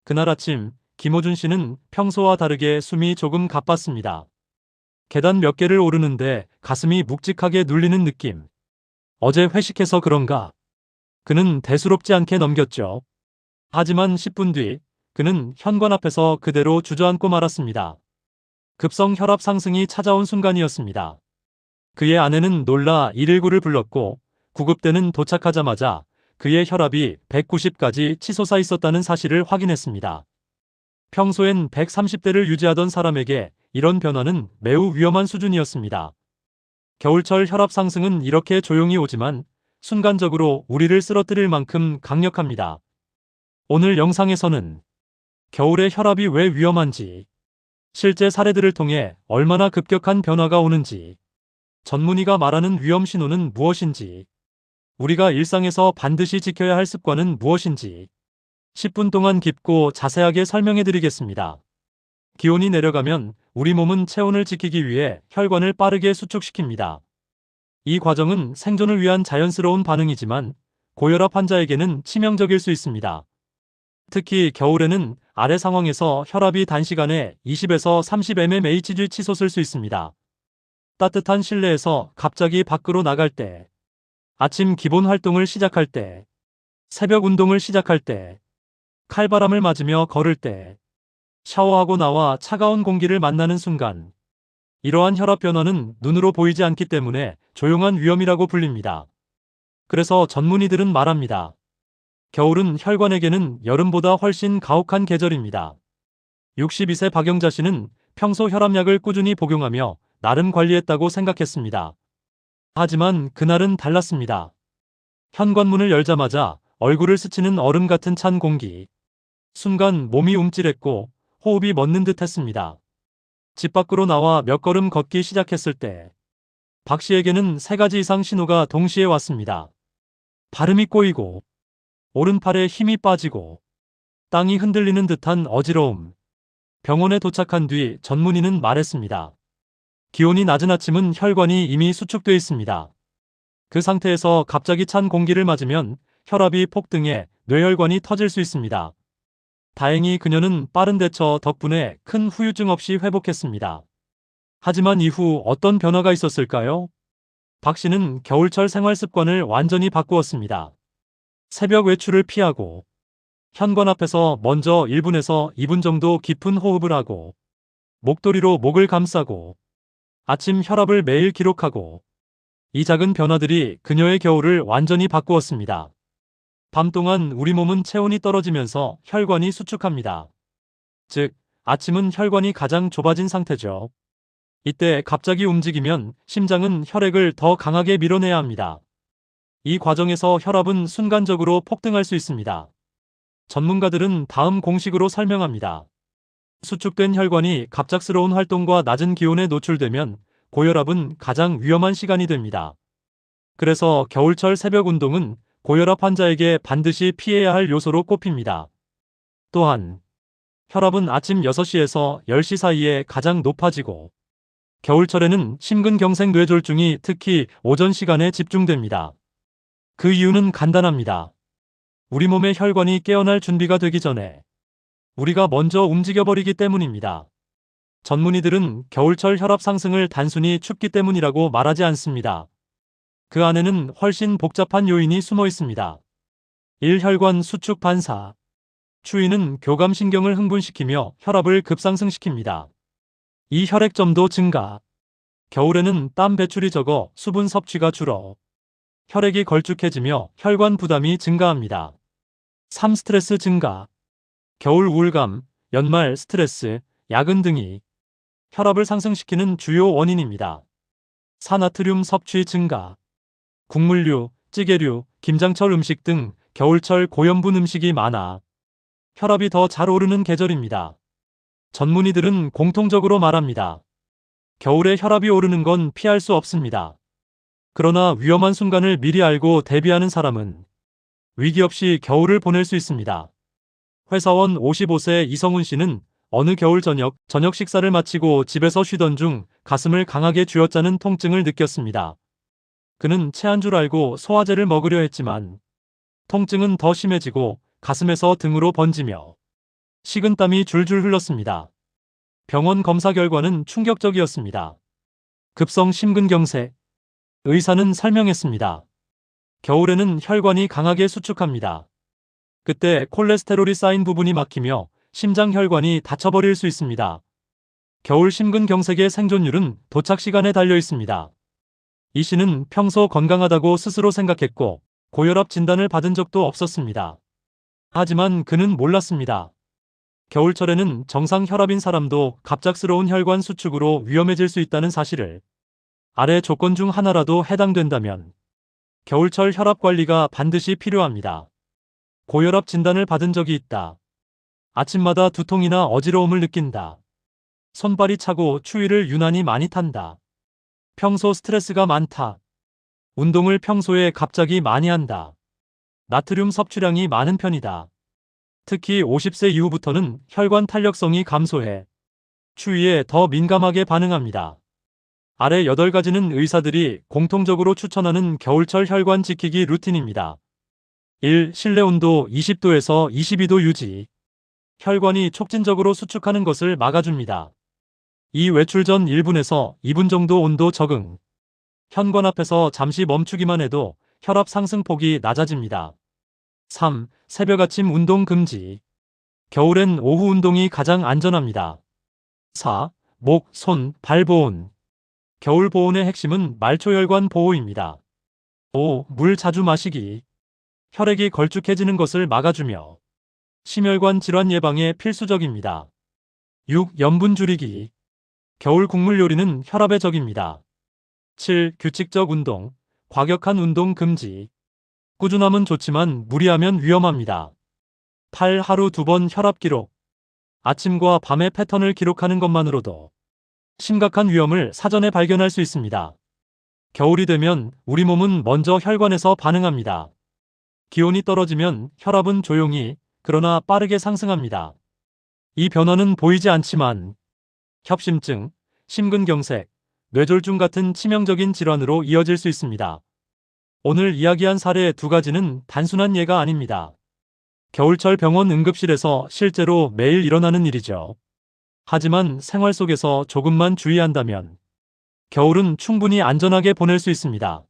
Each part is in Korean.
그날 아침 김호준 씨는 평소와 다르게 숨이 조금 가빴습니다. 계단 몇 개를 오르는데 가슴이 묵직하게 눌리는 느낌. 어제 회식해서 그런가? 그는 대수롭지 않게 넘겼죠. 하지만 10분 뒤 그는 현관 앞에서 그대로 주저앉고 말았습니다. 급성 혈압 상승이 찾아온 순간이었습니다. 그의 아내는 놀라 119를 불렀고 구급대는 도착하자마자 그의 혈압이 190까지 치솟아 있었다는 사실을 확인했습니다. 평소엔 130대를 유지하던 사람에게 이런 변화는 매우 위험한 수준이었습니다. 겨울철 혈압 상승은 이렇게 조용히 오지만 순간적으로 우리를 쓰러뜨릴 만큼 강력합니다. 오늘 영상에서는 겨울에 혈압이 왜 위험한지, 실제 사례들을 통해 얼마나 급격한 변화가 오는지, 전문의가 말하는 위험 신호는 무엇인지, 우리가 일상에서 반드시 지켜야 할 습관은 무엇인지 10분 동안 깊고 자세하게 설명해 드리겠습니다. 기온이 내려가면 우리 몸은 체온을 지키기 위해 혈관을 빠르게 수축시킵니다. 이 과정은 생존을 위한 자연스러운 반응이지만 고혈압 환자에게는 치명적일 수 있습니다. 특히 겨울에는 아래 상황에서 혈압이 단시간에 20에서 30mmHg 치솟을 수 있습니다. 따뜻한 실내에서 갑자기 밖으로 나갈 때, 아침 기본 활동을 시작할 때, 새벽 운동을 시작할 때, 칼바람을 맞으며 걸을 때, 샤워하고 나와 차가운 공기를 만나는 순간, 이러한 혈압 변화는 눈으로 보이지 않기 때문에 조용한 위험이라고 불립니다. 그래서 전문의들은 말합니다. 겨울은 혈관에게는 여름보다 훨씬 가혹한 계절입니다. 62세 박영자 씨는 평소 혈압약을 꾸준히 복용하며 나름 관리했다고 생각했습니다. 하지만 그날은 달랐습니다. 현관문을 열자마자 얼굴을 스치는 얼음 같은 찬 공기. 순간 몸이 움찔했고 호흡이 멎는 듯 했습니다. 집 밖으로 나와 몇 걸음 걷기 시작했을 때 박 씨에게는 3가지 이상 신호가 동시에 왔습니다. 발음이 꼬이고 오른팔에 힘이 빠지고 땅이 흔들리는 듯한 어지러움. 병원에 도착한 뒤 전문의는 말했습니다. 기온이 낮은 아침은 혈관이 이미 수축돼 있습니다. 그 상태에서 갑자기 찬 공기를 맞으면 혈압이 폭등해 뇌혈관이 터질 수 있습니다. 다행히 그녀는 빠른 대처 덕분에 큰 후유증 없이 회복했습니다. 하지만 이후 어떤 변화가 있었을까요? 박 씨는 겨울철 생활 습관을 완전히 바꾸었습니다. 새벽 외출을 피하고 현관 앞에서 먼저 1분에서 2분 정도 깊은 호흡을 하고 목도리로 목을 감싸고 아침 혈압을 매일 기록하고 이 작은 변화들이 그녀의 겨울을 완전히 바꾸었습니다. 밤 동안 우리 몸은 체온이 떨어지면서 혈관이 수축합니다. 즉, 아침은 혈관이 가장 좁아진 상태죠. 이때 갑자기 움직이면 심장은 혈액을 더 강하게 밀어내야 합니다. 이 과정에서 혈압은 순간적으로 폭등할 수 있습니다. 전문가들은 다음 공식으로 설명합니다. 수축된 혈관이 갑작스러운 활동과 낮은 기온에 노출되면 고혈압은 가장 위험한 시간이 됩니다. 그래서 겨울철 새벽 운동은 고혈압 환자에게 반드시 피해야 할 요소로 꼽힙니다. 또한 혈압은 아침 6시에서 10시 사이에 가장 높아지고 겨울철에는 심근경색 뇌졸중이 특히 오전 시간에 집중됩니다. 그 이유는 간단합니다. 우리 몸의 혈관이 깨어날 준비가 되기 전에 우리가 먼저 움직여버리기 때문입니다. 전문의들은 겨울철 혈압 상승을 단순히 춥기 때문이라고 말하지 않습니다. 그 안에는 훨씬 복잡한 요인이 숨어 있습니다. 1. 혈관 수축 반사. 추위는 교감신경을 흥분시키며 혈압을 급상승시킵니다. 2. 혈액점도 증가. 겨울에는 땀 배출이 적어 수분 섭취가 줄어 혈액이 걸쭉해지며 혈관 부담이 증가합니다. 3. 스트레스 증가. 겨울 우울감, 연말 스트레스, 야근 등이 혈압을 상승시키는 주요 원인입니다. 4. 나트륨 섭취 증가. 국물류, 찌개류, 김장철 음식 등 겨울철 고염분 음식이 많아 혈압이 더 잘 오르는 계절입니다. 전문의들은 공통적으로 말합니다. 겨울에 혈압이 오르는 건 피할 수 없습니다. 그러나 위험한 순간을 미리 알고 대비하는 사람은 위기 없이 겨울을 보낼 수 있습니다. 회사원 55세 이성훈 씨는 어느 겨울 저녁 식사를 마치고 집에서 쉬던 중 가슴을 강하게 쥐어짜는 통증을 느꼈습니다. 그는 체한 줄 알고 소화제를 먹으려 했지만 통증은 더 심해지고 가슴에서 등으로 번지며 식은땀이 줄줄 흘렀습니다. 병원 검사 결과는 충격적이었습니다. 급성 심근경색. 의사는 설명했습니다. 겨울에는 혈관이 강하게 수축합니다. 그때 콜레스테롤이 쌓인 부분이 막히며 심장 혈관이 닫혀버릴 수 있습니다. 겨울 심근경색의 생존율은 도착 시간에 달려 있습니다. 이 씨는 평소 건강하다고 스스로 생각했고 고혈압 진단을 받은 적도 없었습니다. 하지만 그는 몰랐습니다. 겨울철에는 정상 혈압인 사람도 갑작스러운 혈관 수축으로 위험해질 수 있다는 사실을. 아래 조건 중 하나라도 해당된다면 겨울철 혈압 관리가 반드시 필요합니다. 고혈압 진단을 받은 적이 있다. 아침마다 두통이나 어지러움을 느낀다. 손발이 차고 추위를 유난히 많이 탄다. 평소 스트레스가 많다. 운동을 평소에 갑자기 많이 한다. 나트륨 섭취량이 많은 편이다. 특히 50세 이후부터는 혈관 탄력성이 감소해 추위에 더 민감하게 반응합니다. 아래 8가지는 의사들이 공통적으로 추천하는 겨울철 혈관 지키기 루틴입니다. 1. 실내 온도 20도에서 22도 유지. 혈관이 촉진적으로 수축하는 것을 막아줍니다. 2. 외출 전 1분에서 2분 정도 온도 적응. 현관 앞에서 잠시 멈추기만 해도 혈압 상승폭이 낮아집니다. 3. 새벽 아침 운동 금지. 겨울엔 오후 운동이 가장 안전합니다. 4. 목, 손, 발 보온. 겨울 보온의 핵심은 말초혈관 보호입니다. 5. 물 자주 마시기. 혈액이 걸쭉해지는 것을 막아주며 심혈관 질환 예방에 필수적입니다. 6. 염분 줄이기. 겨울 국물 요리는 혈압의 적입니다. 7. 규칙적 운동. 과격한 운동 금지. 꾸준함은 좋지만 무리하면 위험합니다. 8. 하루 2번 혈압 기록. 아침과 밤의 패턴을 기록하는 것만으로도 심각한 위험을 사전에 발견할 수 있습니다. 겨울이 되면 우리 몸은 먼저 혈관에서 반응합니다. 기온이 떨어지면 혈압은 조용히 그러나 빠르게 상승합니다. 이 변화는 보이지 않지만 협심증, 심근경색, 뇌졸중 같은 치명적인 질환으로 이어질 수 있습니다. 오늘 이야기한 사례 2가지는 단순한 예가 아닙니다. 겨울철 병원 응급실에서 실제로 매일 일어나는 일이죠. 하지만 생활 속에서 조금만 주의한다면 겨울은 충분히 안전하게 보낼 수 있습니다.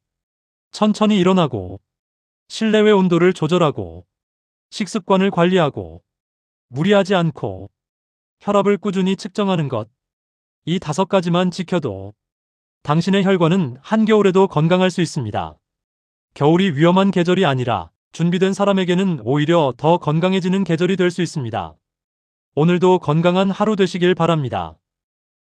천천히 일어나고, 실내외 온도를 조절하고, 식습관을 관리하고, 무리하지 않고, 혈압을 꾸준히 측정하는 것. 이 5가지만 지켜도 당신의 혈관은 한겨울에도 건강할 수 있습니다. 겨울이 위험한 계절이 아니라 준비된 사람에게는 오히려 더 건강해지는 계절이 될 수 있습니다. 오늘도 건강한 하루 되시길 바랍니다.